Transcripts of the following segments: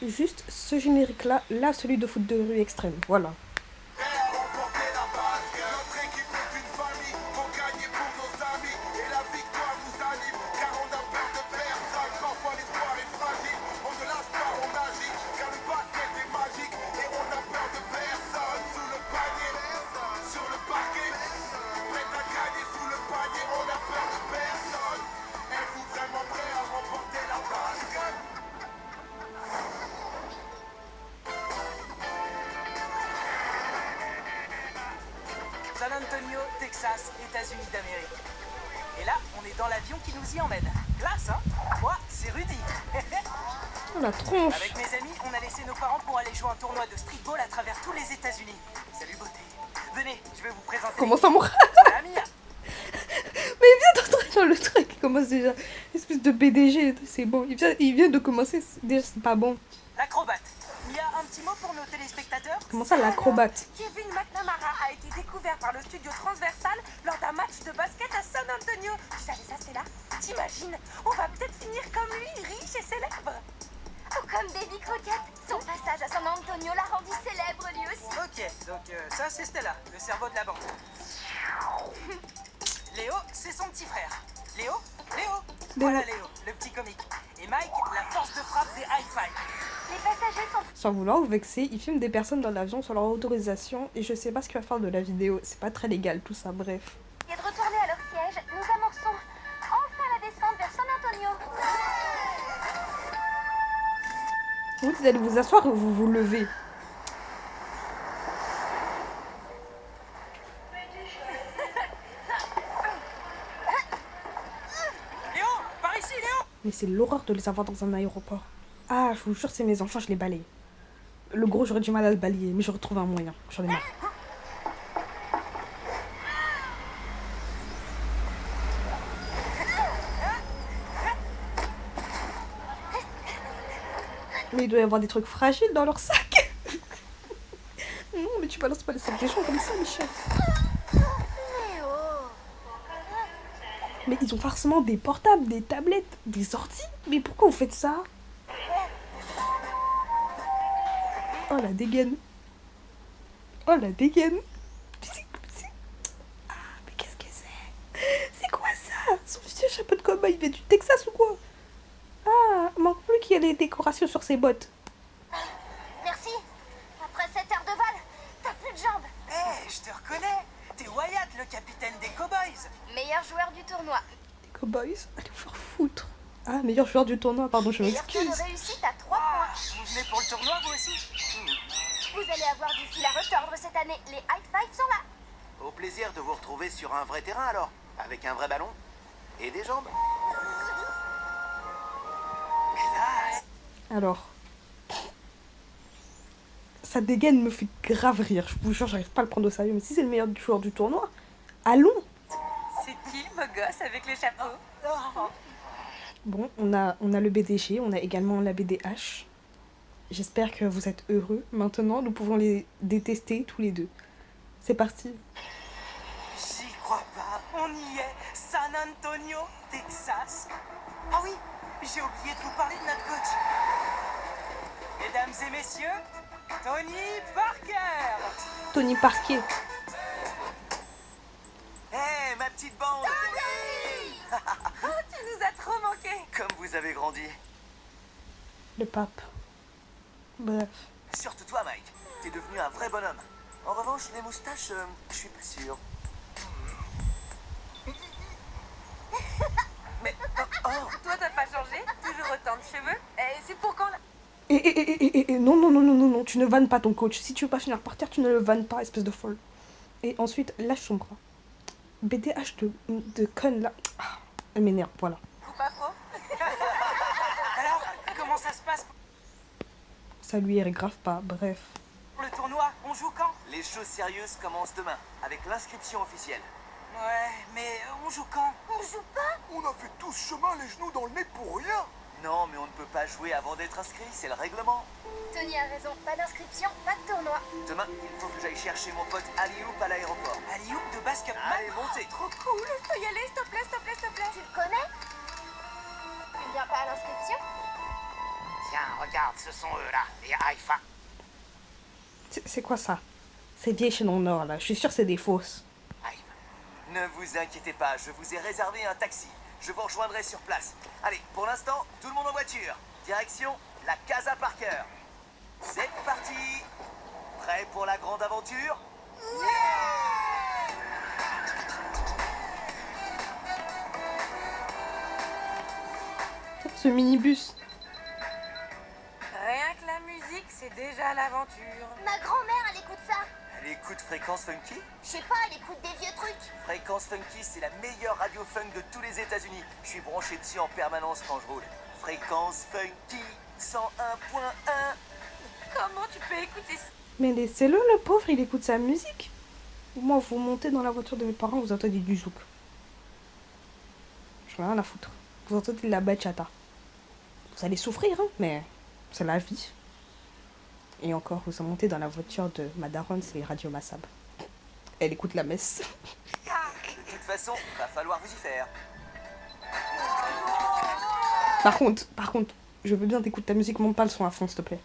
juste ce générique-là, là, celui de foot de rue extrême. Voilà. San Antonio, Texas, États-Unis d'Amérique. Et là, on est dans l'avion qui nous y emmène. Classe, hein? Moi, c'est Rudy. Oh, la tronche. Avec mes amis, on a laissé nos parents pour aller jouer un tournoi de streetball à travers tous les États-Unis. Salut beauté. Venez, je vais vous présenter. Comment ça, mon frère? Voilà, Mia. Mais il vient d'entrer le truc, il commence déjà. Espèce de BDG, c'est bon. Il vient de commencer, déjà c'est pas bon. L'acrobate. Mia, un petit mot pour nos téléspectateurs? Comment ça, l'acrobate? Kevin McNamara a été découvert par le studio Transversal lors d'un match de basket à San Antonio. Tu savais ça, Stella? T'imagines? On va peut-être finir comme lui, riche et célèbre. Ou comme Davy Crockett. Son passage à San Antonio l'a rendu célèbre lui aussi. Ok, donc ça c'est Stella, le cerveau de la bande. Léo, c'est son petit frère. Léo. Voilà Léo, le petit comique. Et Mike, la force de frappe des high five. Les passagers sont... Sans vouloir vous vexer, il filme des personnes dans l'avion sans leur autorisation et je sais pas ce qu'il va faire de la vidéo. C'est pas très légal tout ça, bref. Et de retourner à leur siège, nous amorçons enfin la descente vers San Antonio. Vous allez vous asseoir ou vous vous levez? Léo, par ici Léo. Mais c'est l'horreur de les avoir dans un aéroport. Ah, je vous jure, c'est mes enfants, je les balaye. Le gros, j'aurais du mal à le balayer, mais je retrouve un moyen. J'en ai marre. Mais il doit y avoir des trucs fragiles dans leur sac. Non, mais tu balances pas les sacs des gens comme ça, Michel. Mais ils ont forcément des portables, des tablettes, des ordi. Mais pourquoi vous faites ça? Oh la dégaine. Oh la dégaine. Ah, mais qu'est-ce que c'est? C'est quoi ça? Son vieux chapeau de cowboy, il vient du Texas ou quoi? Ah, manque plus qu'il y ait des décorations sur ses bottes. Merci. Après 7 heures de vol, t'as plus de jambes. Hé, je te reconnais. T'es Wyatt, le capitaine des Cowboys. Meilleur joueur du tournoi. Les cowboys, allez vous faire foutre. Ah, meilleur joueur du tournoi, pardon, je Meilleur taux m'excuse. de réussite à 3 Ah, points. vous venez pour le tournoi vous aussi? Vous allez avoir du fil à retordre cette année. Les high fives sont là. Au plaisir de vous retrouver sur un vrai terrain alors, avec un vrai ballon et des jambes. Classe. Alors, sa dégaine me fait grave rire. Je vous jure, j'arrive pas à le prendre au sérieux. Mais si c'est le meilleur joueur du tournoi, allons. C'est qui le beau gosse avec le chapeau? Bon, on a le BDG, on a également la BDH. J'espère que vous êtes heureux. Maintenant, nous pouvons les détester tous les deux. C'est parti. J'y crois pas. On y est. San Antonio, Texas. Ah oui, j'ai oublié de vous parler de notre coach. Mesdames et messieurs, Tony Parker. Tony Parker. Hé, ma petite bande! Oh, tu nous as trop manqué. Comme vous avez grandi. Le pape. Bref. Surtout toi, Mike. T'es devenu un vrai bonhomme. En revanche, les moustaches, je suis pas sûr. Mais, oh, Toi, t'as pas changé? Toujours autant de cheveux? Et c'est pour quand là? Non, non, non, non, non, non, tu ne vannes pas ton coach. Si tu veux pas finir par terre, tu ne le vannes pas, espèce de folle. Et ensuite, lâche son bras. BDH de conne là. Ah, elle m'énerve, voilà. Ou pas trop? Alors, comment ça se passe Ça lui est grave pas, bref. pour le tournoi? On joue quand? les choses sérieuses commencent demain, avec l'inscription officielle. Ouais, mais on joue quand? On joue pas. On a fait tout ce chemin les genoux dans le nez pour rien. Non, mais on ne peut pas jouer avant d'être inscrit, c'est le règlement. Tony a raison. Pas d'inscription, pas de tournoi. Demain, il faut que j'aille chercher mon pote Alioup à l'aéroport. Alley-oop de basketball. Allez, montez. Trop cool. Je peux y aller, s'il te plaît, s'il te plaît, s'il te plaît. Tu le connais? Tu ne viens pas à l'inscription? Tiens, regarde, ce sont eux là, les Haïfa. C'est quoi ça? Ces vieilles chaînes en or là, je suis sûre que c'est des fausses. Ne vous inquiétez pas, je vous ai réservé un taxi. Je vous rejoindrai sur place. Allez, pour l'instant, tout le monde en voiture. Direction la Casa Parker. C'est parti. Prêt pour la grande aventure? Ce minibus. Rien que la musique, c'est déjà l'aventure. Ma grand-mère, elle écoute ça. Elle écoute Fréquence Funky? Je sais pas, elle écoute des vieux trucs. Fréquence Funky, c'est la meilleure radio funk de tous les États-Unis. Je suis branché dessus en permanence quand je roule. Fréquence Funky 101.1. Comment tu peux écouter ça? Mais laissez-le, le pauvre, il écoute sa musique. Moi, vous montez dans la voiture de mes parents, vous entendez du zouk. J'en ai rien à foutre. Vous entendez de la bachata. Vous allez souffrir, hein, mais c'est la vie. Et encore, vous montez dans la voiture de ma daronne, c'est Radio Massab. Elle écoute la messe. De toute façon, va falloir vous y faire. Par contre, je veux bien t'écouter ta musique, monte pas le son à fond, s'il te plaît.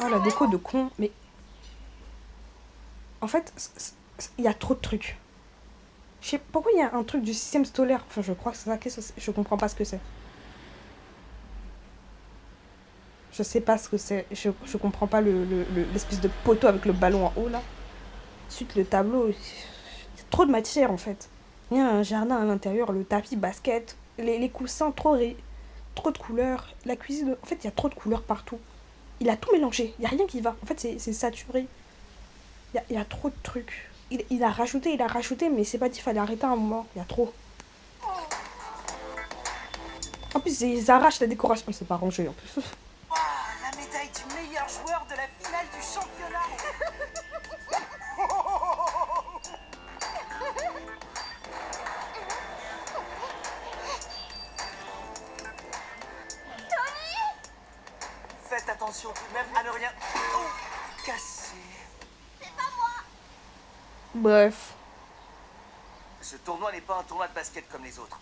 Oh, la déco de con, mais... En fait, il y a trop de trucs. Je sais pourquoi il y a un truc du système solaire. Enfin, je crois que c'est ça. Qu'est-ce que c'est? Je comprends pas ce que c'est. Je sais pas ce que c'est. Je comprends pas l'espèce de poteau avec le ballon en haut, là. Ensuite, le tableau. Il y a trop de matière, en fait. Il y a un jardin à l'intérieur, le tapis basket, les coussins, trop de couleurs. La cuisine, en fait, il y a trop de couleurs partout. Il a tout mélangé. Il y a rien qui va. En fait, c'est saturé. Il y a trop de trucs. Il a rajouté, mais c'est pas dit qu'il fallait arrêter à un moment. Il y a trop. En plus, ils arrachent la décoration. C'est pas rangé, en plus. Oh, la médaille du meilleur joueur de la finale du championnat. Faites attention tout de même à ne rien... Oh, casser. Bref. Ce tournoi n'est pas un tournoi de basket comme les autres.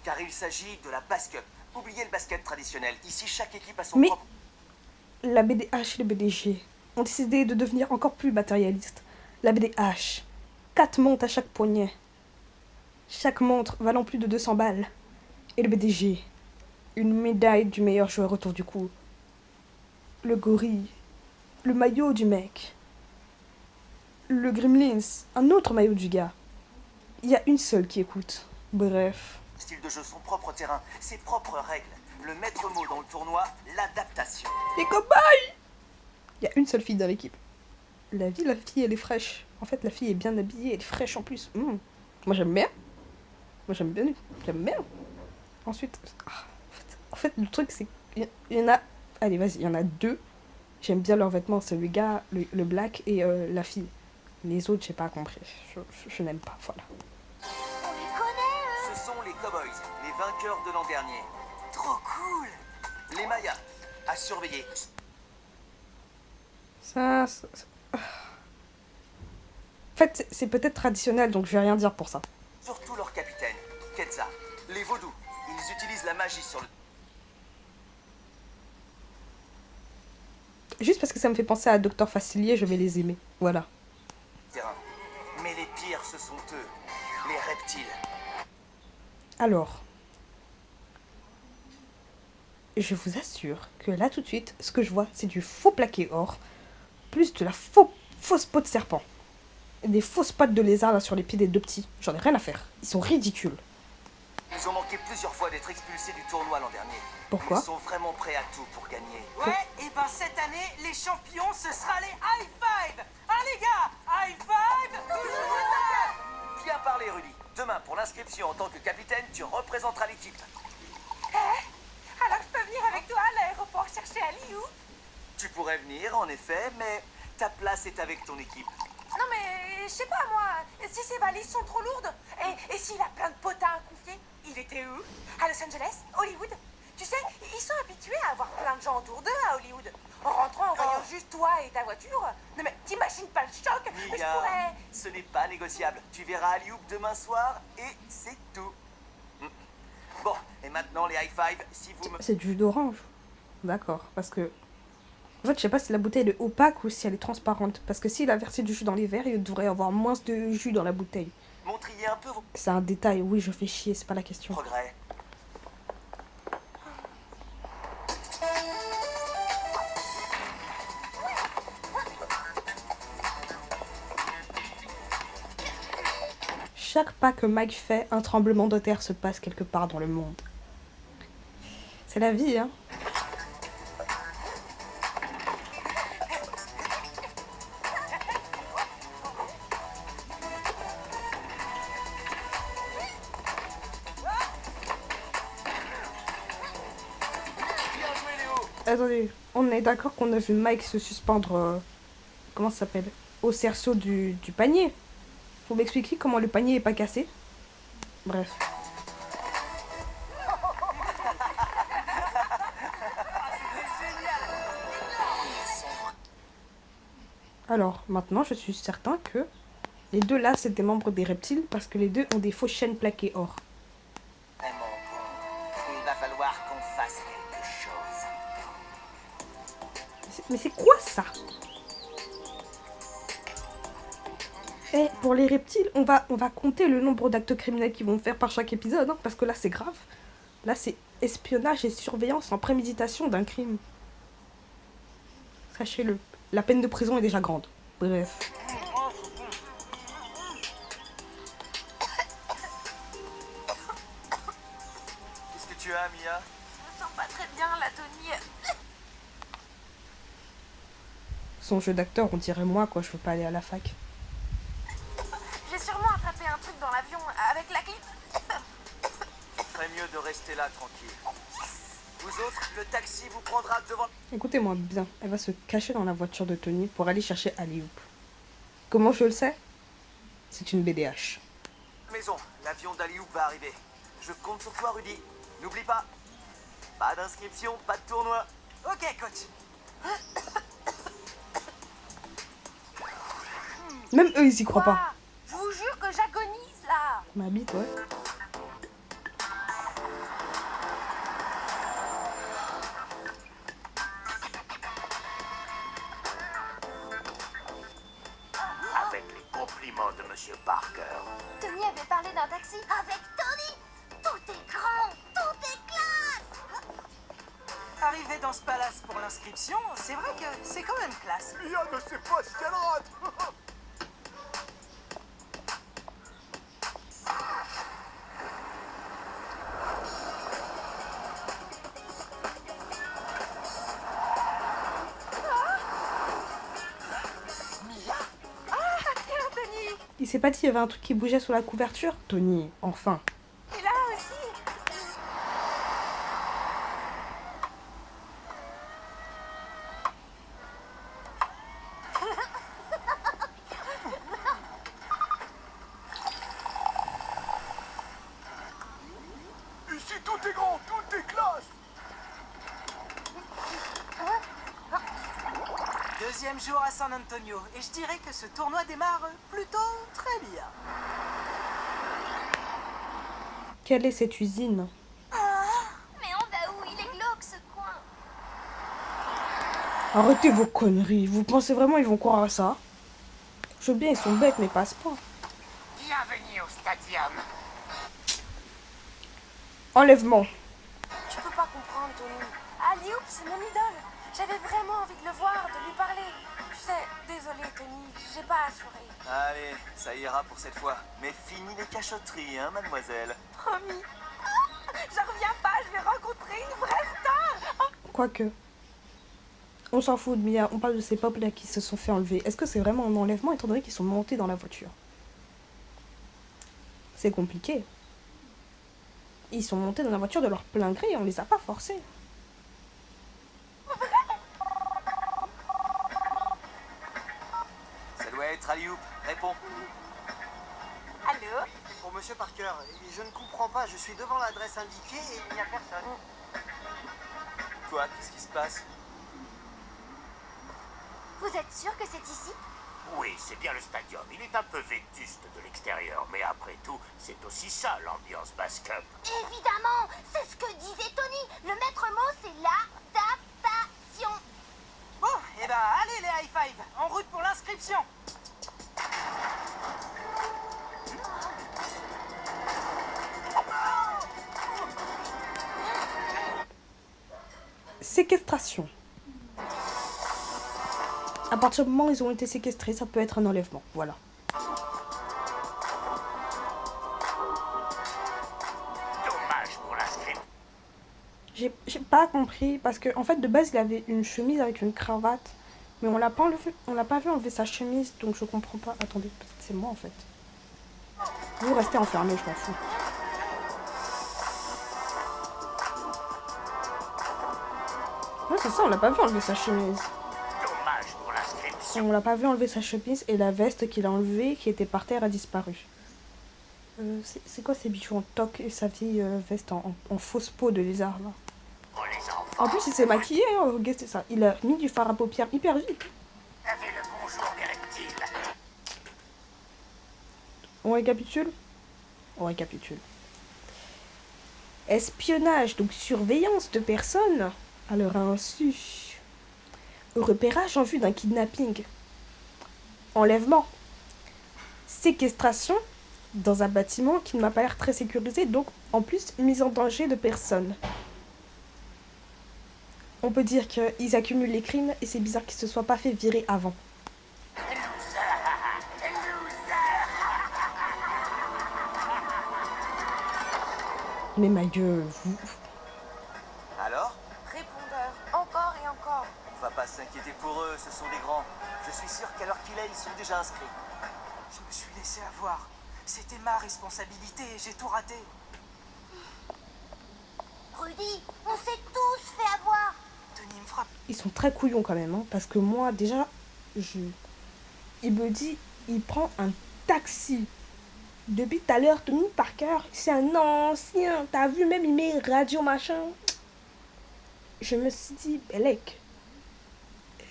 Car il s'agit de la basket. Oubliez le basket traditionnel. Ici, chaque équipe a son Mais propre... la BDH et le BDG ont décidé de devenir encore plus matérialistes. La BDH, 4 montres à chaque poignet. Chaque montre valant plus de 200 balles. Et le BDG, une médaille du meilleur joueur autour du cou. Le gorille, le maillot du mec. Le Gremlins, un autre maillot du gars. Il y a une seule qui écoute. Bref. Style de jeu, son propre terrain, ses propres règles. Le maître mot dans le tournoi, l'adaptation. Les cobayes! Il y a une seule fille dans l'équipe. La fille, elle est fraîche. En fait, la fille est bien habillée, elle est fraîche en plus. Moi, j'aime bien. J'aime bien. Ensuite, en fait, le truc, c'est qu'il y en a... Allez, vas-y, il y en a 2. J'aime bien leurs vêtements. C'est le gars, le black et la fille. Les autres, j'ai pas compris. Je n'aime pas, voilà. On les connaît, Ce sont les Cowboys, les vainqueurs de l'an dernier. Trop cool! Les Mayas, à surveiller. Ça... En fait, c'est peut-être traditionnel, donc je vais rien dire pour ça. Surtout leur capitaine, Quetzal. Les vaudous, ils utilisent la magie sur le Juste parce que ça me fait penser à Docteur Facilier, je vais les aimer. Voilà. terrain. Mais les pires, ce sont eux, les reptiles. Alors, je vous assure que là tout de suite, ce que je vois, c'est du faux plaqué or, plus de la fausse peau de serpent. Des fausses pattes de lézard là sur les pieds des 2 petits. J'en ai rien à faire. Ils sont ridicules. Ils ont manqué plusieurs fois d'être expulsés du tournoi l'an dernier. Pourquoi? Ils sont vraiment prêts à tout pour gagner. Ouais, et ben cette année, les champions, ce sera les High Five. Hein les gars, High Five. Bien parlé, Rudy. Demain, pour l'inscription en tant que capitaine, tu représenteras l'équipe. Alors je peux venir avec toi à l'aéroport chercher Ali ou? Tu pourrais venir, en effet, mais ta place est avec ton équipe. Non mais, je sais pas moi, si ses valises sont trop lourdes, et s'il a plein de potins à confier, il était où? À Los Angeles? Hollywood? Tu sais, ils sont habitués à avoir plein de gens autour d'eux à Hollywood. En rentrant, en voyant juste toi et ta voiture. Non mais, T'imagines pas le choc? Je Mia, pourrais... ce n'est pas négociable. Tu verras Alley-oop demain soir et c'est tout. Bon, et maintenant les high five, si vous me... C'est du jus d'orange. D'accord, parce que... En fait, je sais pas si la bouteille est opaque ou si elle est transparente. Parce que s'il a versé du jus dans les verres, il devrait y avoir moins de jus dans la bouteille. montriez un peu vos C'est un détail, oui, je fais chier, c'est pas la question. progrès. Chaque pas que Mike fait, un tremblement de terre se passe quelque part dans le monde. C'est la vie, hein. Bien joué Léo. Attendez, on est d'accord qu'on a vu Mike se suspendre, comment ça s'appelle, au cerceau du panier. Faut m'expliquer comment le panier est pas cassé. Bref. Alors, maintenant, je suis certain que les deux là, c'est des membres des reptiles parce que les deux ont des fausses chaînes plaquées or. Vraiment bon. Il va falloir qu'on fasse quelque chose. Mais c'est quoi ça? Et pour les reptiles, on va compter le nombre d'actes criminels qu'ils vont faire par chaque épisode, hein, parce que là, c'est grave. Là, c'est espionnage et surveillance en préméditation d'un crime. Sachez-le, la peine de prison est déjà grande. Bref. Qu'est-ce que tu as, Mia? Je me sens pas très bien, la Tony. Son jeu d'acteur, on dirait moi, quoi, je veux pas aller à la fac. J'ai sûrement attrapé un truc dans l'avion avec la clé. Ferait mieux de rester là tranquille. Vous autres, le taxi vous prendra devant... Écoutez-moi bien, elle va se cacher dans la voiture de Tony pour aller chercher Alley-oop. Comment je le sais? C'est une BDH. Maison, l'avion d'Alley-oop va arriver. Je compte sur toi, Rudy. N'oublie pas. Pas d'inscription, pas de tournoi. Ok, coach. Même eux, ils y croient pas. Ouah, je vous jure que j'agonise là. Ma bite, ouais. Avec les compliments de Monsieur Parker. Tony avait parlé d'un taxi. Avec Tony, tout est grand, tout est classe. Arrivé dans ce palace pour l'inscription, c'est vrai que c'est quand même classe. Mia ne sait pas ce qu'elle rate. Tiens, Tony. Il s'est pas dit qu'il y avait un truc qui bougeait sous la couverture? Tony, enfin. Et là aussi. Ici tout est grand, tout est classe. Deuxième jour à San Antonio, et je dirais que ce tournoi démarre plutôt très bien. Quelle est cette usine? Mais on va où? Il est glauque ce coin. Arrêtez vos conneries. Vous pensez vraiment ils vont croire à ça? Je veux bien, ils sont bêtes, mais passe pas. Bienvenue au stadium. Enlèvement. Tu peux pas comprendre, Tony. Alley-oop, c'est mon idole. J'avais vraiment envie de le voir, de lui parler. Tu sais, désolé, Tony, j'ai pas assuré. Allez, ça ira pour cette fois. Mais fini les cachotteries, hein, mademoiselle. Promis. J'en reviens pas, je vais rencontrer une vraie star. Quoique. On s'en fout de Mia, on parle de ces peuples là qui se sont fait enlever. Est-ce que c'est vraiment un enlèvement étant donné qu'ils sont montés dans la voiture? C'est compliqué. Ils sont montés dans la voiture de leur plein gré, on les a pas forcés. Ça doit être Alley-oop. Réponds. Allô? Pour Monsieur Parker, je ne comprends pas, je suis devant l'adresse indiquée et il n'y a personne. Quoi? Qu'est-ce qui se passe? Vous êtes sûr que c'est ici? Oui, c'est bien le stadium. Il est un peu vétuste de l'extérieur, mais après tout, c'est aussi ça l'ambiance basse-cup. Évidemment, c'est ce que disait Tony. Le maître mot, c'est l'adaptation. Bon, eh ben, allez les high five, en route pour l'inscription. Séquestration. À partir du moment où ils ont été séquestrés, ça peut être un enlèvement. Voilà. Dommage pour l'inscription. J'ai pas compris parce que en fait de base il avait une chemise avec une cravate, mais on l'a pas enlevé, on l'a pas vu enlever sa chemise, donc je comprends pas. Attendez, peut-être c'est moi en fait. Vous restez enfermés, je m'en fous. Ouais, c'est ça, on l'a pas vu enlever sa chemise. Dommage pour l'inscription. On l'a pas vu enlever sa chemise et la veste qu'il a enlevée, qui était par terre, a disparu. C'est quoi ces bijoux en toc et sa vieille veste en fausse peau de lézard là? Oh les enfants, En plus il s'est maquillé, hein, regardez ça. Il a mis du fard à paupières hyper vite. avez le bonjour des reptiles. On récapitule? On récapitule. Espionnage, donc surveillance de personnes à leur insu. Repérage en vue d'un kidnapping. Enlèvement. Séquestration dans un bâtiment qui ne m'a pas l'air très sécurisé, donc en plus mise en danger de personnes. On peut dire qu'ils accumulent les crimes et c'est bizarre qu'ils se soient pas fait virer avant. Mais ma gueule, vous... Alors, Répondeur, encore et encore. on va pas s'inquiéter pour eux, ce sont des grands. Je suis sûr qu'à l'heure qu'il est, ils sont déjà inscrits. Je me suis laissé avoir. C'était ma responsabilité et j'ai tout raté. Rudy, on s'est tous fait avoir. Tony me frappe. Ils sont très couillons quand même, hein, parce que moi, déjà, il me dit, il prend un taxi. Depuis tout à l'heure, Tony Parker, c'est un ancien. T'as vu, même il met radio machin. Je me suis dit, Belek,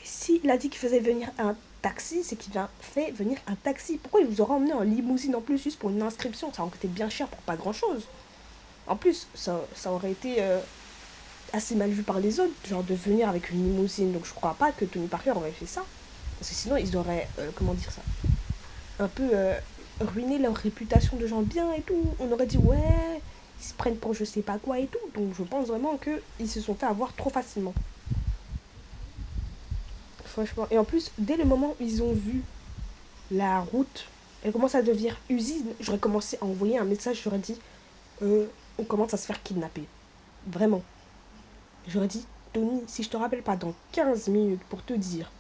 s'il a dit qu'il faisait venir un taxi, c'est qu'il fait venir un taxi. Pourquoi il vous aura emmené en limousine en plus, juste pour une inscription? Ça aurait coûté bien cher pour pas grand chose. En plus, ça aurait été assez mal vu par les autres, genre de venir avec une limousine. Donc je crois pas que Tony Parker aurait fait ça. Parce que sinon, ils auraient, comment dire ça, un peu ruiné leur réputation de gens bien et tout. On aurait dit, ouais, ils se prennent pour je sais pas quoi et tout. Donc je pense vraiment qu'ils se sont fait avoir trop facilement. Franchement. Et en plus, dès le moment où ils ont vu la route, elle commence à devenir usine, j'aurais commencé à envoyer un message, j'aurais dit, on commence à se faire kidnapper. Vraiment. J'aurais dit, Tony, si je te rappelle pas dans 15 minutes pour te dire,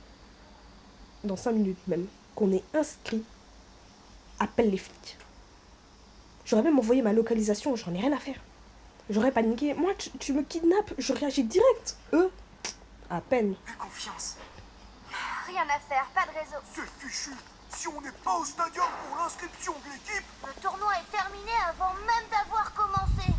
dans 5 minutes même, qu'on est inscrit, appelle les flics. J'aurais même envoyé ma localisation, j'en ai rien à faire. J'aurais paniqué. Moi, tu me kidnappes, je réagis direct. Eux, à peine. Plus confiance. Rien à faire, pas de réseau. C'est fichu. Si on n'est pas au stadium pour l'inscription de l'équipe, Le tournoi est terminé avant même d'avoir commencé.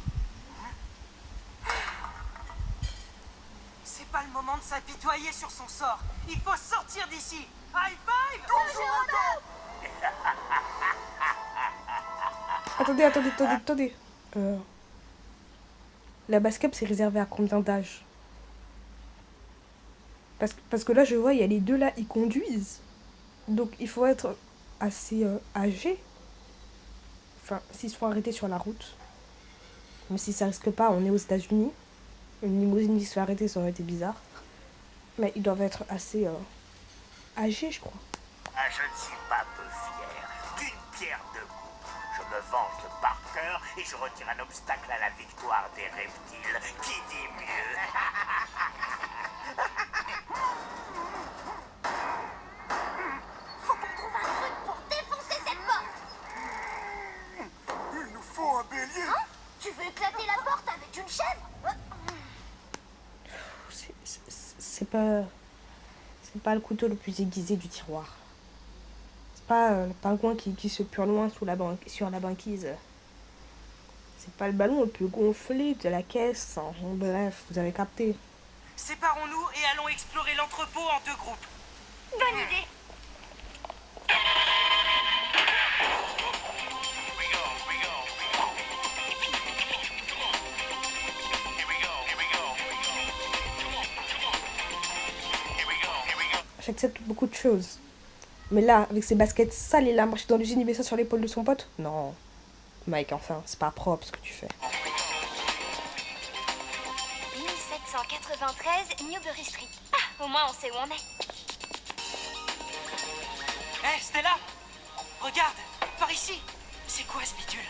C'est pas le moment de s'apitoyer sur son sort. Il faut sortir d'ici. High five! Attendez. La basket, c'est réservé à combien d'âge? Parce que là, je vois, il y a les deux là, ils conduisent. Donc, il faut être assez âgé. Enfin, s'ils se font arrêter sur la route. Même si ça risque pas, on est aux États-Unis. Une limousine qui se fait arrêter, ça aurait été bizarre. Mais ils doivent être assez âgés, je crois. Ah, je ne suis pas peu fier. D'une pierre deux coups. Je me venge de Parker et je retire un obstacle à la victoire des reptiles. Qui dit mieux? Faut qu'on trouve un truc pour défoncer cette porte. il nous faut un bélier. Hein? Tu veux éclater la porte avec une chèvre? C'est pas le couteau le plus aiguisé du tiroir. C'est pas le pingouin qui se pure loin sur la banquise. C'est pas le ballon le plus gonflé de la caisse. Hein. Bref, vous avez capté. Séparons-nous et allons explorer l'entrepôt en deux groupes. Bonne idée. j'accepte beaucoup de choses. Mais là, avec ses baskets sales, il a marché dans l'usine, il met ça sur l'épaule de son pote. Non. Mike, enfin, c'est pas propre ce que tu fais. 1793 Newbury Street. Ah, au moins on sait où on est. Hé, Stella! Regarde, par ici! C'est quoi ce bidule?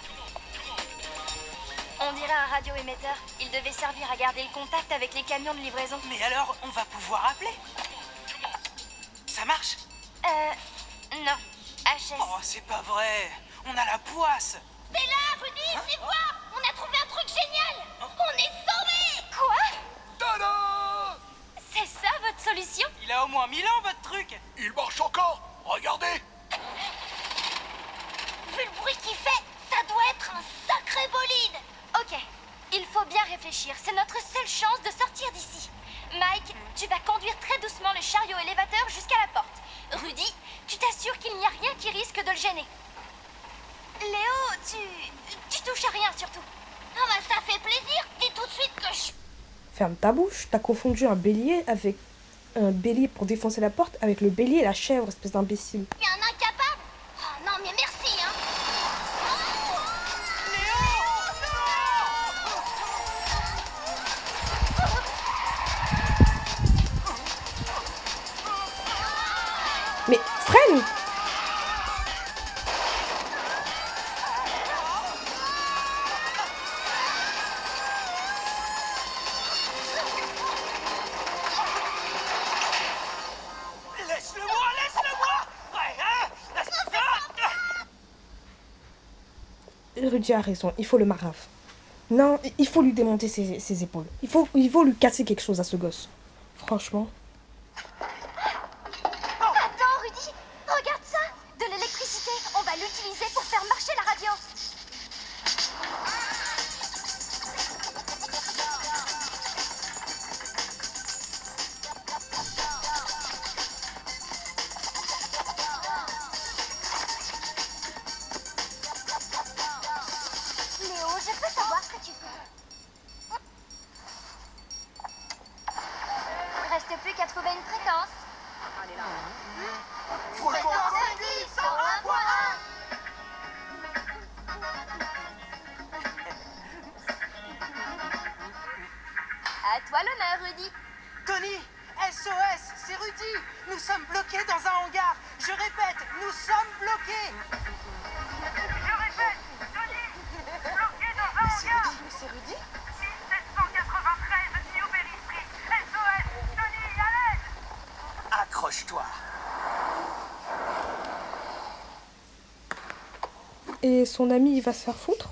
On dirait un radioémetteur. Il devait servir à garder le contact avec les camions de livraison. Mais alors, on va pouvoir appeler? Ça marche? Non. HS. Oh, c'est pas vrai! On a la poisse! T'es là, Rudy, venez voir. On a trouvé un truc génial. On est sauvés. Quoi? Tada! C'est ça votre solution? Il a au moins 1000 ans, votre truc! Il marche encore. Regardez. Vu le bruit qu'il fait, ça doit être un sacré bolide. Ok, il faut bien réfléchir. C'est notre seule chance de sortir d'ici. Mike, tu vas conduire très doucement le chariot élévateur jusqu'à la porte. Rudy, tu t'assures qu'il n'y a rien qui risque de le gêner. Léo, tu touches à rien surtout. Ah bah ça fait plaisir. Dis tout de suite que je... Ferme ta bouche, t'as confondu un bélier avec un bélier pour défoncer la porte avec le bélier et la chèvre, espèce d'imbécile. Il y a un incapable. Oh non mais merci hein. Mais freine! Laisse-le-moi! Ouais, hein? Rudy a raison, il faut le marave. Non, il faut lui démonter ses épaules. Il faut lui casser quelque chose à ce gosse. Franchement. Attends Rudy, regarde ça. De l'électricité, on va l'utiliser pour faire marcher la radio. Léo, je peux savoir ce que tu fais. Il reste plus qu'à trouver une fréquence. Fréquence Rudy, 101.1. À toi l'honneur, Rudy. Tony! SOS! C'est Rudy! Nous sommes bloqués dans un hangar! Je répète, nous sommes bloqués! Je répète, Tony, bloqué dans un hangar. Mais c'est Rudy? 1793 Newbury Street. SOS, Tony, à l'aide. Accroche-toi. Et son ami, il va se faire foutre?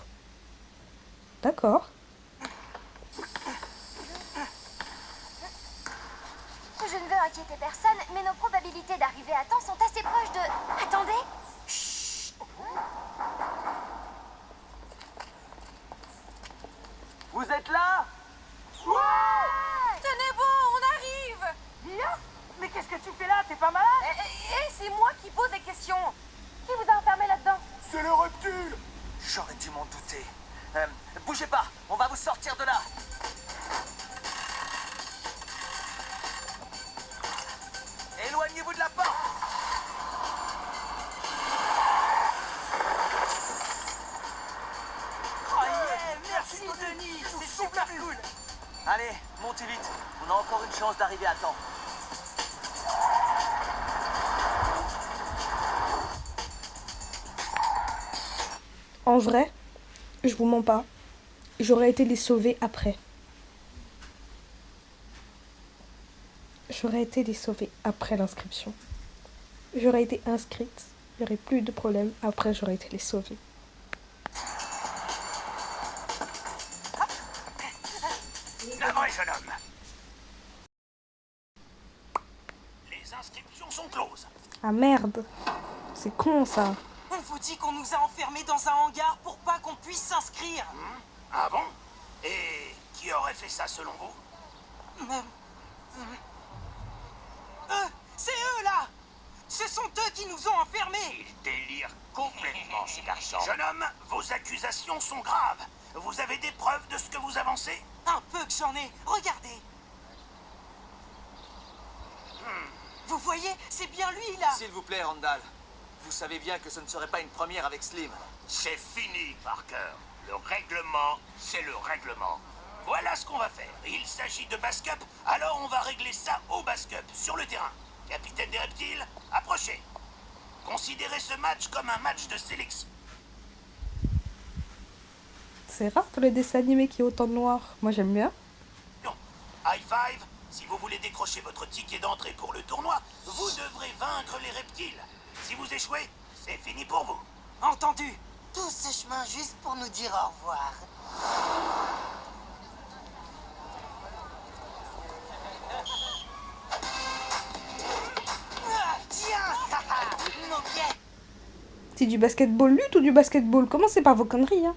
D'accord. Je ne veux inquiéter personne, mais nos probabilités d'arriver à temps sont assez proches de... Attendez. Vous êtes là? Tenez bon, on arrive. Mia? Mais qu'est-ce que tu fais là? T'es pas malade? C'est moi qui pose des questions. Qui vous a enfermé là-dedans? C'est le reptile. J'aurais dû m'en douter. Bougez pas, on va vous sortir de là. Éloignez-vous de la porte. Oh yeah! Merci Tony! C'est super cool! Allez, montez vite. On a encore une chance d'arriver à temps. En vrai, je vous mens pas, j'aurais été les sauver après. J'aurais été les sauver après l'inscription. J'aurais été inscrite, il n'y aurait plus de problème. Après, j'aurais été les sauver. Navré, jeune homme. Les inscriptions sont closes. Ah merde, c'est con ça. On vous dit qu'on nous a enfermés dans un hangar pour pas qu'on puisse s'inscrire! Ah bon? Et qui aurait fait ça selon vous? C'est eux là! Ce sont eux qui nous ont enfermés! Ils délirent complètement, ces garçons. Jeune homme, vos accusations sont graves. Vous avez des preuves de ce que vous avancez? Un peu que j'en ai, regardez! Vous voyez, c'est bien lui, là. S'il vous plaît, Randall. Vous savez bien que ce ne serait pas une première avec Slim. C'est fini, Parker. Le règlement, c'est le règlement. Voilà ce qu'on va faire. Il s'agit de Bascup, alors on va régler ça au Bascup, sur le terrain. Capitaine des reptiles, approchez. Considérez ce match comme un match de sélection. C'est rare pour les dessins animés qui est autant noir. Moi j'aime bien. High five. Si vous voulez décrocher votre ticket d'entrée pour le tournoi, vous devrez vaincre les reptiles. Si vous échouez, c'est fini pour vous. Entendu. Tout ce chemin juste pour nous dire au revoir. Ah, tiens. Nos pieds. C'est du basketball lutte ou du basketball? Commencez par vos conneries, hein.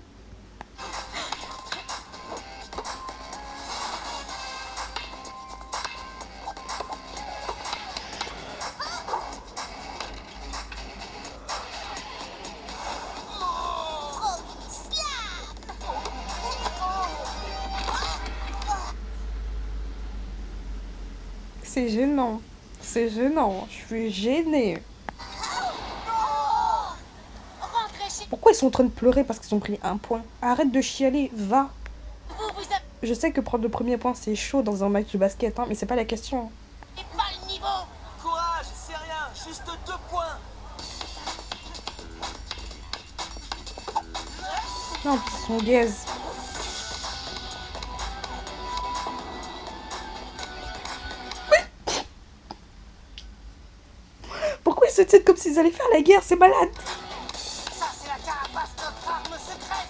C'est gênant. C'est gênant. Je suis gênée. Rentrez chez Pourquoi ils sont en train de pleurer parce qu'ils ont pris un point? Arrête de chialer, va. vous, vous avez Je sais que prendre le premier point c'est chaud dans un match de basket, hein, mais c'est pas la question. pas le niveau. Courage, c'est rien. Juste 2 points. Non, ils sont gaze. Pourquoi ils se tiennent comme s'ils allaient faire la guerre? C'est malade. Ça, c'est la carapace de notre arme secrète.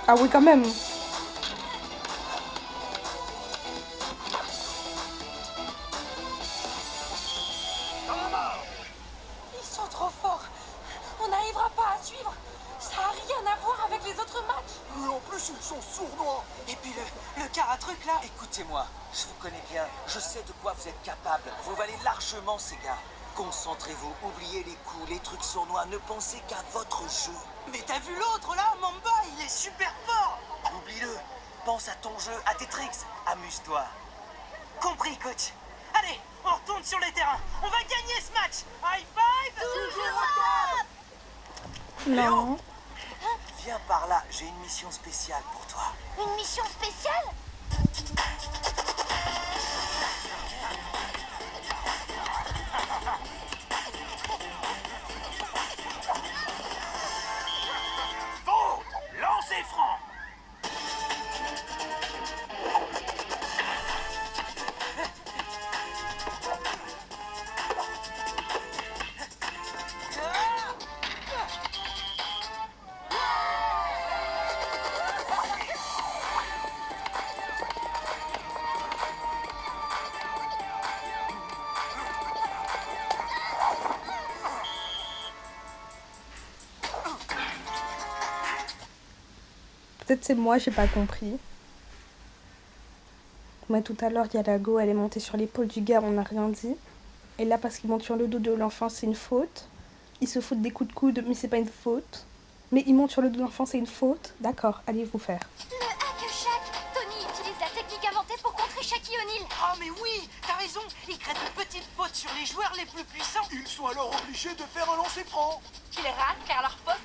Ah oui, quand même. Ils sont trop forts. On n'arrivera pas à suivre. Ça a rien à voir avec les autres matchs. Mais en plus, ils sont sournois. Et puis le cara-truc, là. Écoutez-moi, je vous connais bien. Je sais de quoi vous êtes capable. Vous valez largement ces gars. Concentrez-vous, oubliez les coups, les trucs sournois. Ne pensez qu'à votre jeu. Mais t'as vu l'autre, là, Mamba? Il est super fort. Oublie-le. Pense à ton jeu, à tes tricks. Amuse-toi. Compris, coach. Allez, on retourne sur les terrains. On va gagner ce match. High five. Non. Viens par là, j'ai une mission spéciale pour toi. Une mission spéciale? Faute. Lancez franc. Peut-être c'est moi, j'ai pas compris. Mais tout à l'heure, Yalago, elle est montée sur l'épaule du gars, on n'a rien dit. Et là, parce qu'il monte sur le dos de l'enfant, c'est une faute. Il se fout des coups de coude, mais c'est pas une faute. Mais il monte sur le dos de l'enfant, c'est une faute. D'accord, allez vous faire. Le hack Shaq. Tony utilise la technique inventée pour contrer Shaquille O'Neal. Oh mais oui, t'as raison. Il crée de petites fautes sur les joueurs les plus puissants. Ils sont alors obligés de faire un lancer franc. Qu'ils ratent car leur poste